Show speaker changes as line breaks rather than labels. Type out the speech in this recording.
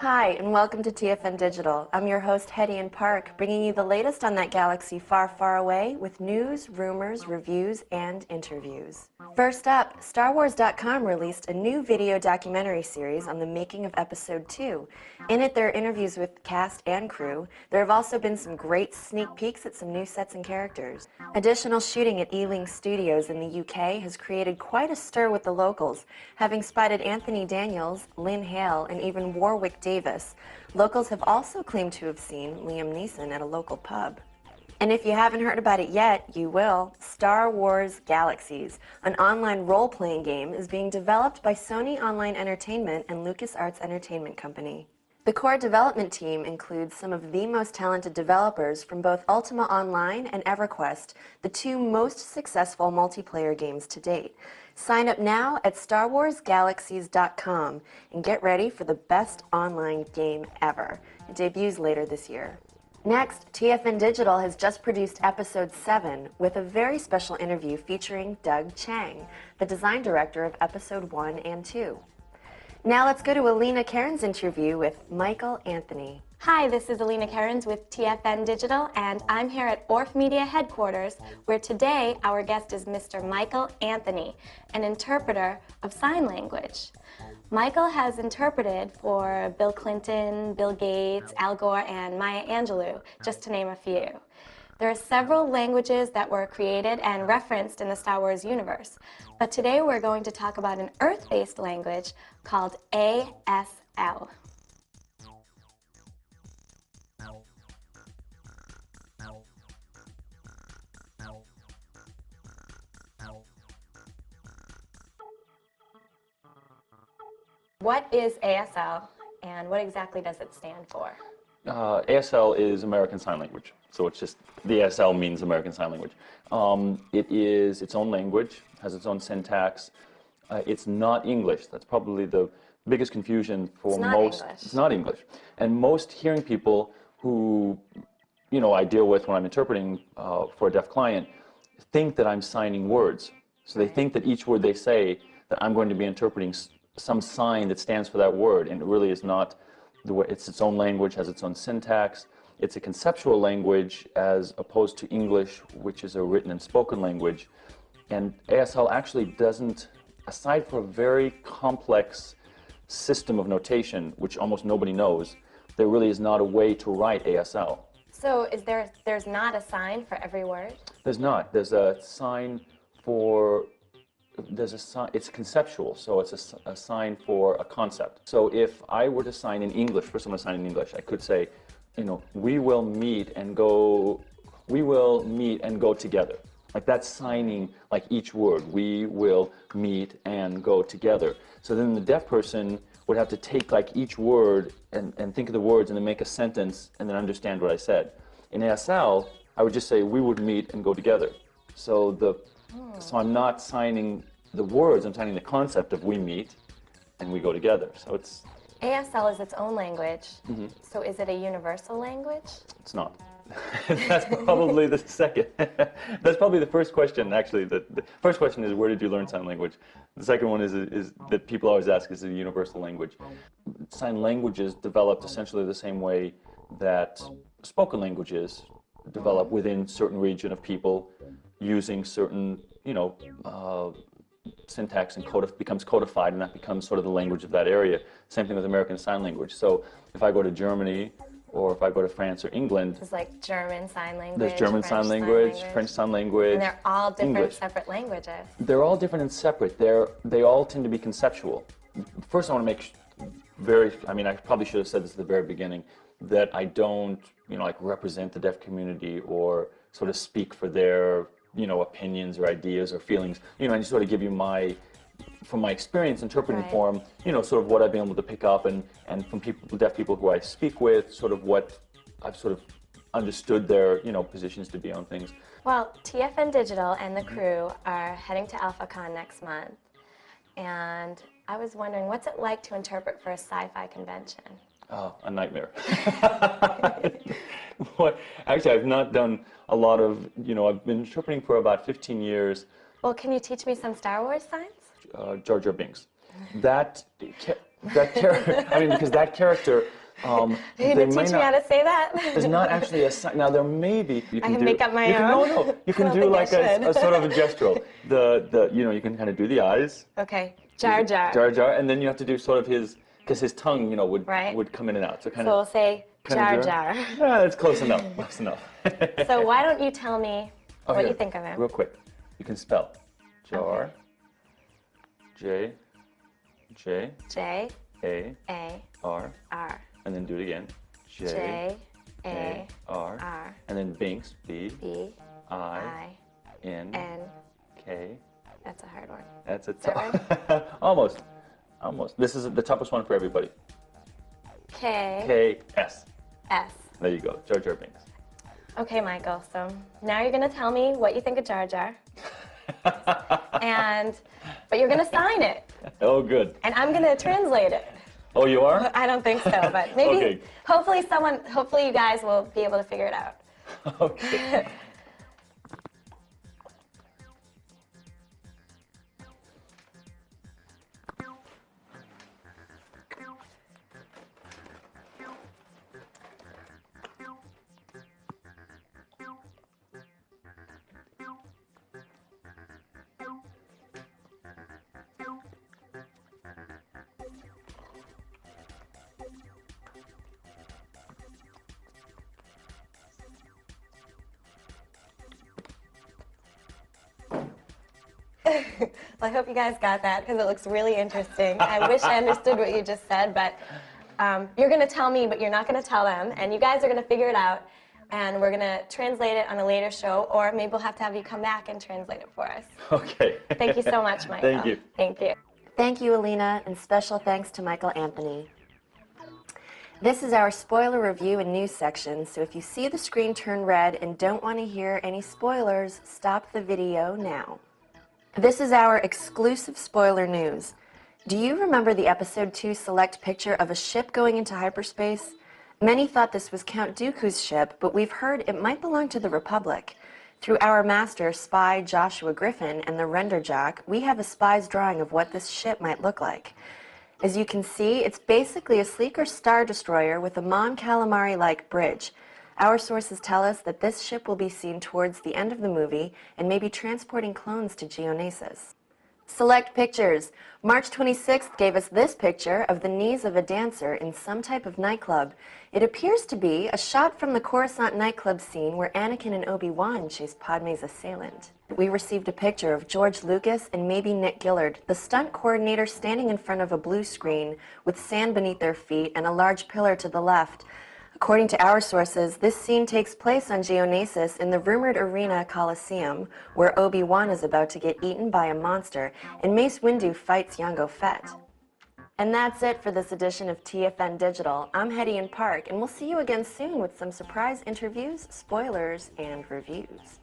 Hi, and welcome to TF.N Digital. I'm your host, Hetty Ann Park, bringing you the latest on that galaxy far, far away with news, rumors, reviews, and interviews. First up, StarWars.com released a new video documentary series on the making of Episode 2. In it, there are interviews with cast and crew. There have also been some great sneak peeks at some new sets and characters. Additional shooting at Ealing Studios in the UK has created quite a stir with the locals, having spotted Anthony Daniels, Lynn Hale, and even Warwick Davis. Locals have also claimed to have seen Liam Neeson at a local pub. And if you haven't heard about it yet, you will. Star Wars Galaxies, an online role-playing game, is being developed by Sony Online Entertainment and LucasArts Entertainment Company. The core development team includes some of the most talented developers from both Ultima Online and EverQuest, the two most successful multiplayer games to date. Sign up now at StarWarsGalaxies.com and get ready for the best online game ever. It debuts later this year. Next, TF.N Digital has just produced Episode 7 with a very special interview featuring Doug Chang, the design director of Episode 1 and 2. Now let's go to Alina Cairns' interview with Michael Anthony.
Hi, this is Alina Cairns with TF.N Digital, and I'm here at Orf Media headquarters, where today our guest is Mr. Michael Anthony, an interpreter of sign language. Michael has interpreted for Bill Clinton, Bill Gates, Al Gore, and Maya Angelou, just to name a few. There are several languages that were created and referenced in the Star Wars universe, but today we're going to talk about an Earth-based language called ASL. What is ASL, and what exactly does it stand for?
ASL is American Sign Language, so it's just, the ASL means American Sign Language. It is its own language, has its own syntax. It's not English. That's probably the biggest confusion for most. It's not English. And most hearing people who, I deal with when I'm interpreting for a deaf client, think that I'm signing words. So they think that each word they say, that I'm going to be interpreting some sign that stands for that word, and it really is not. It's its own language, has its own syntax. It's a conceptual language as opposed to English, which is a written and spoken language. And ASL actually doesn't, aside from a very complex system of notation, which almost nobody knows, there really is not a way to write ASL.
So there's not a sign for every word?
There's not. There's a sign for, it's conceptual, so it's a sign for a concept. So if I were to sign in English, first I'm going to sign in English, I could say, we will meet and go together. Like that's signing like each word, we will meet and go together. So then the deaf person would have to take like each word and think of the words and then make a sentence and then understand what I said. In ASL, I would just say we would meet and go together. So so I'm not signing the words, I'm signing the concept of we meet and we go together. So it's...
ASL is its own language, so is it a universal language?
It's not. That's probably the second. That's probably the first question, actually. The first question is, where did you learn sign language? The second one is that people always ask, is it a universal language? Sign languages developed essentially the same way that spoken languages develop within certain region of people using certain, syntax and becomes codified, and that becomes sort of the language of that area. Same thing with American Sign Language. So if I go to Germany, or if I go to France or England,
there's like German Sign Language,
there's German Sign Language, French Sign Language,
and they're all different
English.
Separate languages.
They're all different and separate. They all tend to be conceptual. First, I want to make I probably should have said this at the very beginning, that I don't, represent the deaf community or sort of speak for their, opinions or ideas or feelings. I just sort of give you from my experience interpreting for them, sort of what I've been able to pick up and from deaf people who I speak with, sort of what I've sort of understood their, positions to be on things.
Well, TF.N Digital and the crew are heading to AlphaCon next month, and I was wondering, what's it like to interpret for a sci-fi convention?
Oh, a nightmare. Actually, I've not done a lot of, I've been interpreting for about 15 years.
Well, can you teach me some Star Wars signs?
Jar Jar Binks. That That character, I mean, because that character,
Are
they
you going to
might
teach me how
not,
to say that?
there's not actually a sign. Now, there may be, you can
can
do,
make up my
you can,
own.
No, you
I
can
don't
do
think I
like
should.
a sort of a gestural. You know, you can kind of do the eyes.
Okay. Jar Jar.
Jar Jar, and then you have to do sort of his, because his tongue, you know,
Right.
would come in and out. So kind
So we'll
of,
say Jar Jar.
yeah, that's close enough, close enough.
So why don't you tell me what
here,
you think of him?
Real quick, you can spell Jar,
Okay.
J,
J
A,
A
R,
R
and then do it again.
J A
R,
R
and then Binks, B,
B
I,
I
N,
N.
K.
That's a hard one.
That's a
that
tough. Almost. Almost. This is the toughest one for everybody.
K
K-S.
S.
There you go. Jar Jar Binks.
Okay, Michael. So now you're gonna tell me what you think of Jar Jar, but you're gonna sign it,
Oh, good.
and I'm gonna translate it.
Oh, you are?
I don't think so, but maybe.
Okay.
Hopefully, you guys will be able to figure it out.
Okay.
Well, I hope you guys got that because it looks really interesting. I wish I understood what you just said, but you're going to tell me, but you're not going to tell them, and you guys are going to figure it out, and we're going to translate it on a later show, or maybe we'll have to have you come back and translate it for us.
Okay.
Thank you so much, Michael.
Thank you.
Thank you.
Thank you, Alina, and special thanks to Michael Anthony. This is our spoiler review and news section, so if you see the screen turn red and don't want to hear any spoilers, stop the video now. This is our exclusive spoiler news. Do you remember the episode 2 select picture of a ship going into hyperspace? Many thought this was Count Dooku's ship, but we've heard it might belong to the Republic. Through our master, spy Joshua Griffin, and the Renderjock, we have a spy's drawing of what this ship might look like. As you can see, it's basically a sleeker star destroyer with a Mon Calamari-like bridge. Our sources tell us that this ship will be seen towards the end of the movie and may be transporting clones to Geonosis. Select pictures. March 26th gave us this picture of the knees of a dancer in some type of nightclub. It appears to be a shot from the Coruscant nightclub scene where Anakin and Obi-Wan chase Padme's assailant. We received a picture of George Lucas and maybe Nick Gillard, the stunt coordinator, standing in front of a blue screen with sand beneath their feet and a large pillar to the left. According to our sources, this scene takes place on Geonosis in the rumored Arena Coliseum, where Obi-Wan is about to get eaten by a monster, and Mace Windu fights Jango Fett. And that's it for this edition of TF.N Digital. I'm Hetty Park, and we'll see you again soon with some surprise interviews, spoilers, and reviews.